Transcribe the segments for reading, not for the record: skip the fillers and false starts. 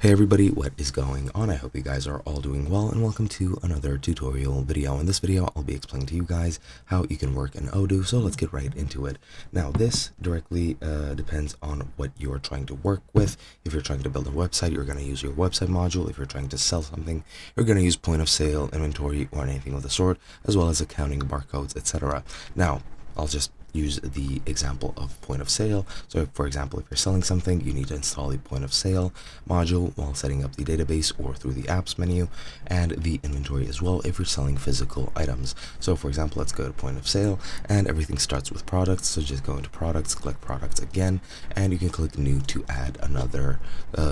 Hey everybody, what is going on? I hope you guys are all doing well, and welcome to another tutorial video. In this video, I'll be explaining to you guys how you can work in Odoo, so let's get right into it. Now, this directly depends on what you're trying to work with. If you're trying to build a website, you're going to use your website module. If you're trying to sell something, you're going to use point of sale, inventory, or anything of the sort, as well as accounting, barcodes, etc. Now, I'll just use the example of point of sale. So for example, if you're selling something, you need to install the point of sale module while setting up the database or through the apps menu, and the inventory as well if you're selling physical items. So for example, let's go to point of sale, and everything starts with products. So just go into products, click products again, and you can click new to add another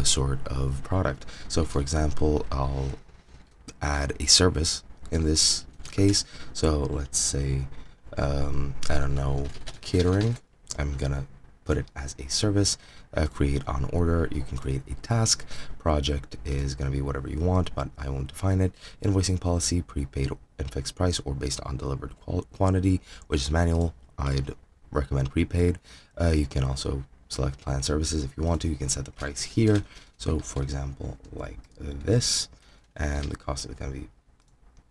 sort of product. So for example, I'll add a service in this case. So let's say I don't know, catering. I'm gonna put it as a service. Create on order. You can create a task. Project is gonna be whatever you want, but I won't define it. Invoicing policy, prepaid and fixed price, or based on delivered quantity, which is manual. I'd recommend prepaid. You can also select plan services if you want to. You can set the price here. So for example, like this, and the cost is gonna be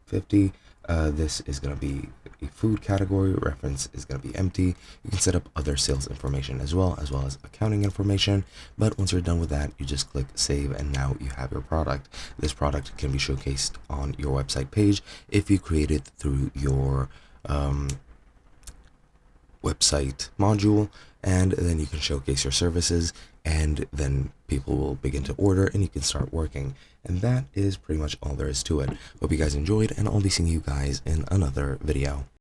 50. This is going to be a food category. Reference is going to be empty. You can set up other sales information as well as accounting information. But once you're done with that, you just click save, and now you have your product. This product can be showcased on your website page if you create it through your website module, and then you can showcase your services, and then people will begin to order and you can start working. And that is pretty much all there is to it. Hope you guys enjoyed, and I'll be seeing you guys in another video.